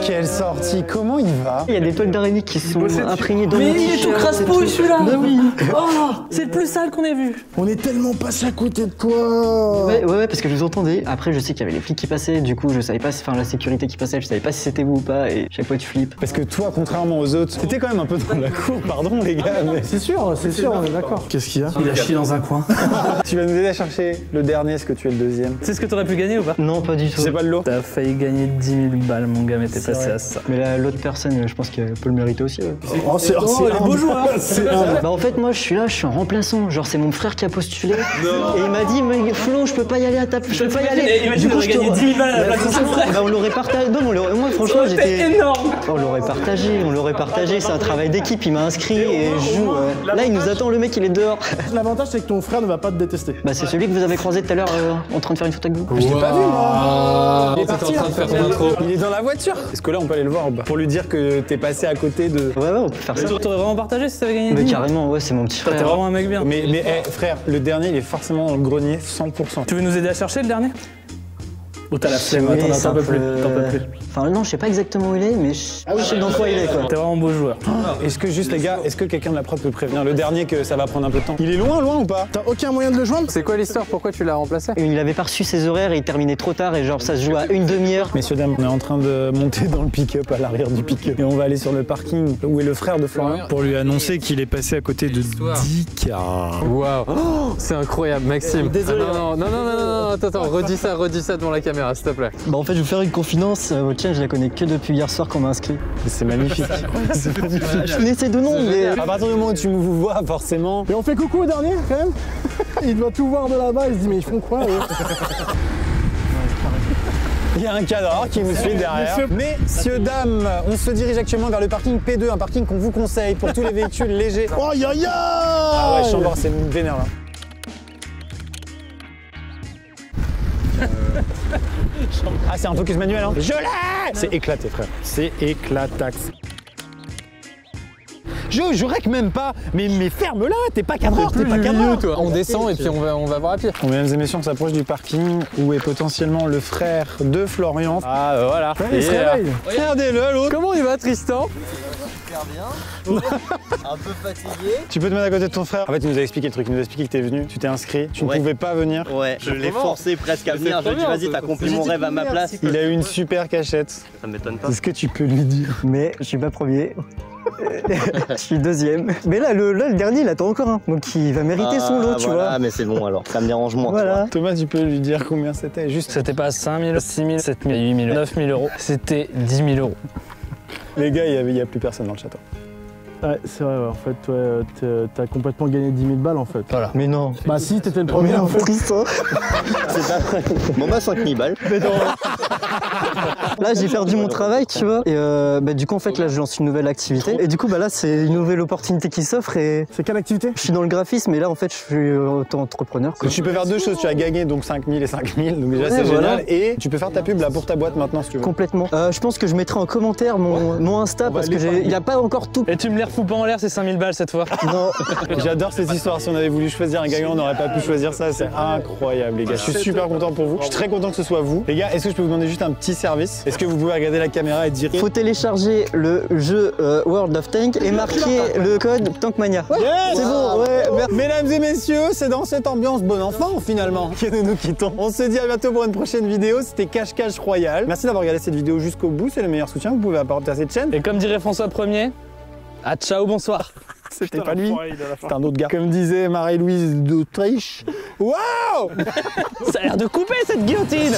Quelle sortie! Comment il va? Il y a des toiles d'araignée qui sont imprégnées dans Mais mon il est tout t-shirt, crasse-pouille celui-là! Bah oui. Oh! C'est le plus sale qu'on ait vu! On est tellement passé à côté de toi. Ouais, parce que je vous entendais. Après, je sais qu'il y avait les flics qui passaient. Du coup, je savais pas, enfin, la sécurité qui passait, je savais pas si c'était vous ou pas. Et chaque fois, tu flippes. Parce que toi, contrairement aux autres, t'étais quand même un peu dans la cour, pardon les gars. Mais... C'est sûr, on est d'accord. Qu'est-ce qu'il y a? Il a chié dans un coin. Tu vas nous aider à chercher le dernier, est-ce que tu es le deuxième? Tu sais ce que t'aurais pu gagner ou pas? Non, pas du tout. C'est pas le lot? T'as failli gagner 10 000 balles, mon gars, mais t'es passé c'est ça. Mais l'autre personne, je pense qu'elle peut le mériter aussi. Ouais. Oh, c'est les beaux joueurs. Bah en fait moi je suis là, je suis en remplaçant. Genre c'est mon frère qui a postulé. Et il m'a dit mais Flo, je peux pas y aller à ta place. Je peux pas y aller. Imagine, on aurait gagné 10 000 balles à la place de son frère. Bah on l'aurait partagé. Non, moi franchement j'étais énorme. On l'aurait partagé, c'est un travail d'équipe, il m'a inscrit et je joue. Là il nous attend, le mec il est dehors. L'avantage c'est que ton frère ne va pas te détester. Bah c'est celui que vous avez croisé tout à l'heure en train de faire une photo avec vous. Je l'ai pas vu moi. Il est parti en train de faire ton intro. Il est dans la voiture. Est-ce que là on peut aller le voir ou pas? Pour lui dire que t'es passé à côté de... Ouais on peut faire ça. T'aurais vraiment partagé si t'avais gagné? Mais carrément, ouais, c'est mon petit frère. T'es vraiment un mec bien. Mais frère, le dernier il est forcément dans le grenier 100%. Tu veux nous aider à chercher le dernier? Ou t'as la flemme? Oui, T'en peux plus. Enfin non, je sais pas exactement où il est, mais je sais dans quoi il est quoi. T'es vraiment beau joueur. Est-ce que juste les gars, est-ce que quelqu'un de la prod peut prévenir le dernier que ça va prendre un peu de temps? Il est loin ou pas? T'as aucun moyen de le joindre? C'est quoi l'histoire? Pourquoi tu l'as remplacé? Il avait pas reçu ses horaires et il terminait trop tard et genre ça se joue à une demi-heure. Messieurs, dames, on est en train de monter dans le pick-up à l'arrière du pick-up. Et on va aller sur le parking où est le frère de Florian pour lui annoncer qu'il est passé à côté de 10K. Waouh, oh, c'est incroyable, Maxime. Désolé. Non, attends, redis ça devant la caméra, s'il te plaît. Bah en fait, je vais vous faire une confidence. Votre chaîne, je la connais que depuis hier soir qu'on m'a inscrit. C'est magnifique. C'est magnifique. Je connaissais de nom, mais. À partir du moment où tu me vois, forcément. Et on fait coucou au dernier quand même. Il doit tout voir de là-bas, il se dit mais ils font quoi eux? Il y a un cadre qui nous suit derrière. Messieurs, dames, on se dirige actuellement vers le parking P2, un parking qu'on vous conseille pour tous les véhicules légers. Oh ya ya! Ah ouais, Chambord, c'est vénère là. Ah, c'est un focus manuel, hein? Je l'ai! C'est éclaté, frère. C'est éclatax. Je règle même pas, mais ferme-la, t'es pas cadreur, t'es pas cadreur. Toi. On descend et puis on va voir à pied. Bon, mesdames et messieurs, on s'approche du parking où est potentiellement le frère de Florian. Ah, voilà. Il se réveille. Regardez-le, l'autre. Comment il va, Tristan? Super bien. Un peu fatigué. Tu peux te mettre à côté de ton frère? En fait, il nous a expliqué le truc, il nous a expliqué que t'es venu, tu t'es inscrit, tu ne pouvais pas venir. Ouais, je l'ai forcé presque à venir. Je lui ai dit, vas-y, t'as accompli mon rêve à ma place. Il a eu une super cachette. Ça m'étonne pas. Est-ce que tu peux lui dire? Mais je suis pas premier. Je suis deuxième. Mais là, le dernier, il attend encore un. Donc il va mériter son lot, tu vois. Ah, mais c'est bon alors. Ça me dérange moins. Voilà. Thomas, tu peux lui dire combien c'était? Juste. C'était pas 5 000, 6 000, 7 000, 8 000, 9 000 euros. C'était 10 000 euros. Les gars, il n'y a plus personne dans le château. Ouais, c'est vrai, en fait, ouais, t'as complètement gagné 10 000 balles en fait. Voilà. Mais non. Bah si, t'étais le premier en fait. Triste, hein. C'est pas vrai. Bon bah 5 000 balles. Mais non. Là, j'ai perdu mon travail, tu vois. Et bah, du coup, en fait, là, je lance une nouvelle activité. Et du coup, bah là, c'est une nouvelle opportunité qui s'offre. Et c'est quelle activité? Je suis dans le graphisme, mais là, en fait, je suis auto-entrepreneur. Tu peux faire deux choses. Tu as gagné donc 5 000 et 5 000. Donc déjà, c'est génial. Et tu peux faire ta pub là pour ta boîte maintenant si tu veux. Complètement. Je pense que je mettrai en commentaire mon Insta parce que il n'y a pas encore tout. Et tu me les refous pas en l'air, c'est 5 000 balles cette fois. Non. J'adore cette histoire. Si on avait voulu choisir un gagnant, on n'aurait pas pu choisir ça. C'est incroyable, les gars. Je suis super content pour vous. Je suis très content que ce soit vous. Les gars, est-ce que je peux vous demander juste un petit service? Est-ce que vous pouvez regarder la caméra et dire... Faut télécharger le jeu World of Tanks et marquer le code Tankmania. Ouais, c'est bon, ouais. Mesdames et messieurs, c'est dans cette ambiance bon enfant finalement que nous nous quittons. On se dit à bientôt pour une prochaine vidéo. C'était Cache-Cache Royal. Merci d'avoir regardé cette vidéo jusqu'au bout. C'est le meilleur soutien que vous pouvez apporter à cette chaîne. Et comme dirait François 1er, à ciao, bonsoir. C'était pas lui, c'est un autre gars. Comme disait Marie-Louise d'Autriche. Waouh! Ça a l'air de couper cette guillotine!